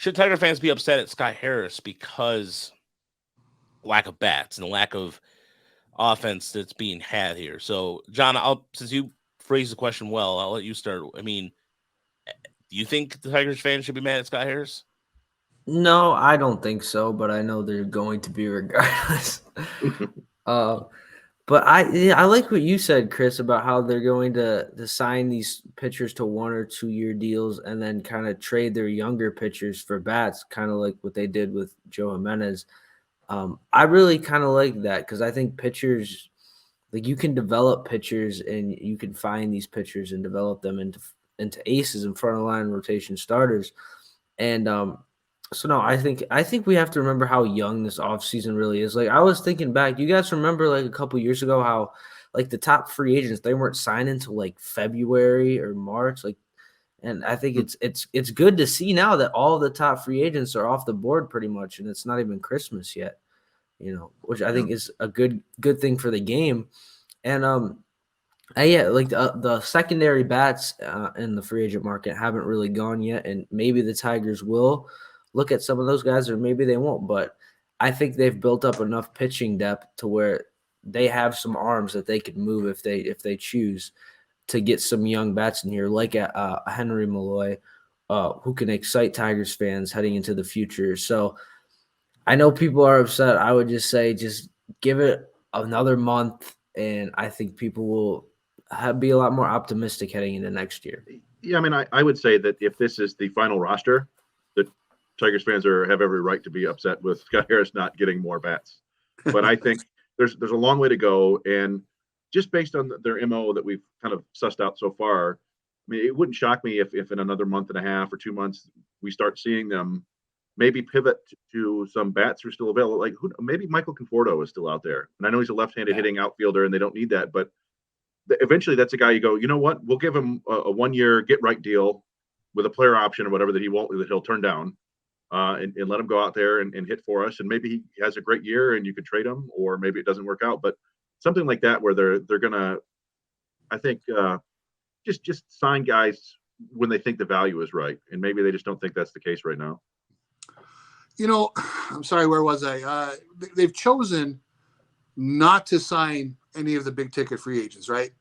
should Tiger fans be upset at Scott Harris because lack of bats and lack of offense that's being had here? So, John, since you phrased the question well, I'll let you start. I mean, do you think the Tigers fans should be mad at Scott Harris? No, I don't think so, but I know they're going to be regardless. uh, but I like what you said, Chris, about how they're going to sign these pitchers to 1 or 2 year deals and then kind of trade their younger pitchers for bats, kind of like what they did with Joe Jimenez. I really kind of like that because I think pitchers, like you can develop pitchers and you can find these pitchers and develop them into aces and front of line rotation starters. And so no, I think we have to remember how young this offseason really is. Like I was thinking back, you guys remember like a couple years ago how like the top free agents they weren't signing until like February or March, like and I think it's good to see now that all the top free agents are off the board pretty much and it's not even Christmas yet, which I Yeah. think is a good thing for the game. And yeah, like the secondary bats in the free agent market haven't really gone yet, and maybe the Tigers will look at some of those guys, or maybe they won't. But I think they've built up enough pitching depth to where they have some arms that they could move if they choose to get some young bats in here, like Henry Malloy, who can excite Tigers fans heading into the future. So I know people are upset. I would just say just give it another month, and I think people will be a lot more optimistic heading into next year. Yeah, I mean, I would say that if this is the final roster, that Tigers fans have every right to be upset with Scott Harris not getting more bats. But I think there's a long way to go, and just based on their MO that we've kind of sussed out so far, I mean, it wouldn't shock me if in another month and a half or 2 months we start seeing them maybe pivot to some bats who are still available. Like maybe Michael Conforto is still out there, and I know he's a left-handed hitting outfielder, and they don't need that, but eventually that's a guy you go, you know what, we'll give him a 1 year get right deal with a player option or whatever that he'll turn down, and let him go out there and hit for us, and maybe he has a great year and you could trade him, or maybe it doesn't work out, but something like that where they're gonna, I think, just sign guys when they think the value is right, and maybe they just don't think that's the case right now. I'm sorry, where was I? They've chosen not to sign any of the big ticket free agents, right?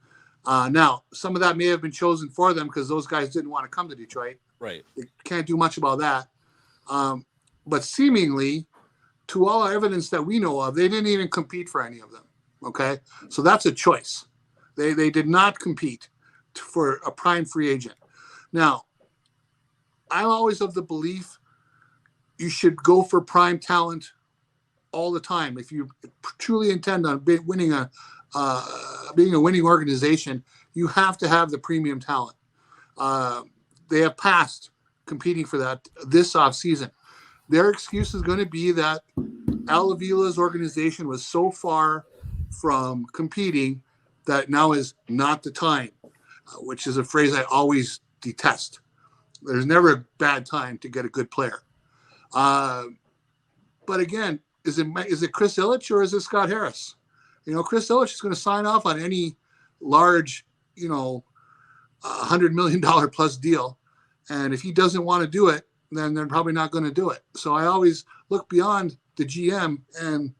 Now, some of that may have been chosen for them because those guys didn't want to come to Detroit. Right. They can't do much about that. But seemingly, to all our evidence that we know of, they didn't even compete for any of them. Okay? So that's a choice. They did not compete for a prime free agent. Now, I'm always of the belief you should go for prime talent all the time. If you truly intend on winning being a winning organization, you have to have the premium talent. They have passed competing for that this offseason. Their excuse is going to be that Al Avila's organization was so far from competing that now is not the time, which is a phrase I always detest. There's never a bad time to get a good player. But again, is it Chris Ilitch or is it Scott Harris? Chris Ilitch is going to sign off on any large, $100 million plus deal. And if he doesn't want to do it, then they're probably not going to do it. So I always look beyond the GM and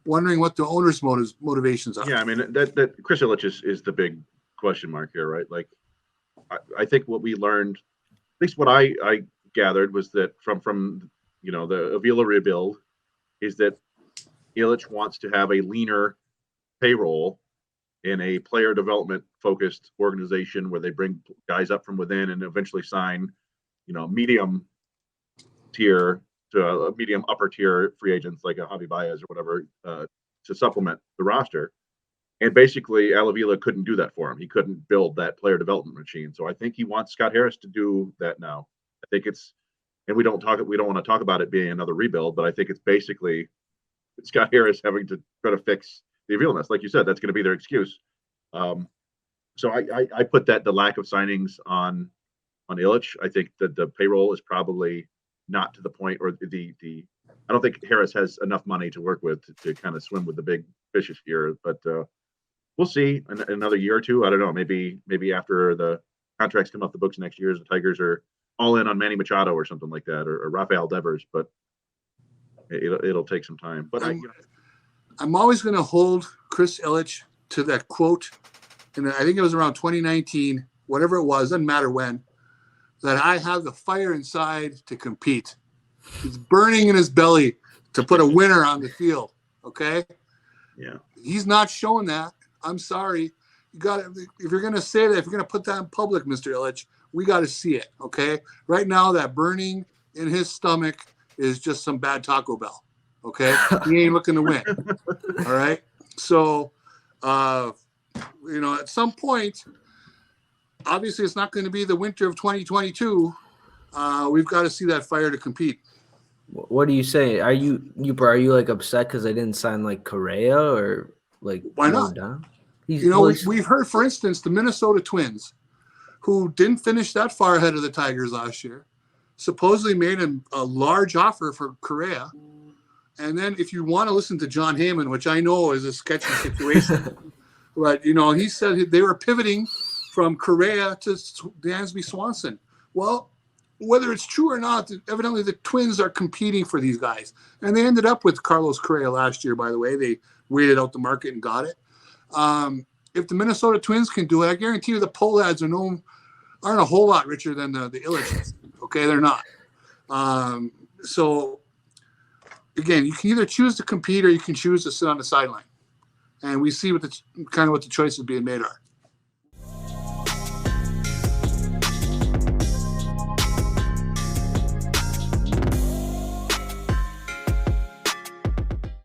wondering what the owner's motivations are. Yeah, I mean, that Chris Ilitch is the big question mark here, right? Like, I think what we learned, at least what I gathered, was that from the Avila rebuild, is that Ilitch wants to have a leaner payroll in a player development focused organization where they bring guys up from within and eventually sign, medium tier to a medium upper tier free agents like a Javi Baez or whatever, to supplement the roster. And basically, Al Avila couldn't do that for him. He couldn't build that player development machine. So I think he wants Scott Harris to do that now. I think and we don't want to talk about it being another rebuild, but I think it's basically Scott Harris having to try to fix the Avila mess. Like you said, that's going to be their excuse. So I put the lack of signings on Ilitch. I think that the payroll is probably not to the point, or I don't think Harris has enough money to work with to kind of swim with the big fishes here. But we'll see in another year or two. I don't know. Maybe after the contracts come off the books next year, as the Tigers are all in on Manny Machado or something like that, or Rafael Devers, but it'll take some time. But I'm always going to hold Chris Ilitch to that quote, and I think it was around 2019, whatever it was, doesn't matter when, that I have the fire inside to compete. It's burning in his belly to put a winner on the field. Okay. Yeah. He's not showing that. I'm sorry. You got to, if you're going to say that, if you're going to put that in public, Mr. Ilitch, we got to see it. Okay. Right now, that burning in his stomach is just some bad Taco Bell. Okay. He ain't looking to win. All right. So, at some point, obviously it's not going to be the winter of 2022. We've got to see that fire to compete. What do you say? Are you like upset because they didn't sign like Correa or like why not? Down? We've heard, for instance, the Minnesota Twins, who didn't finish that far ahead of the Tigers last year, supposedly made a large offer for Correa. And then if you want to listen to John Heyman, which I know is a sketchy situation, but, he said they were pivoting from Correa to Dansby Swanson. Well, whether it's true or not, evidently the Twins are competing for these guys. And they ended up with Carlos Correa last year, by the way. They waited out the market and got it. If the Minnesota Twins can do it, I guarantee you the Pohlads aren't a whole lot richer than the Ilitch. Okay, they're not. So, again, you can either choose to compete or you can choose to sit on the sideline. And we see what the choices being made are.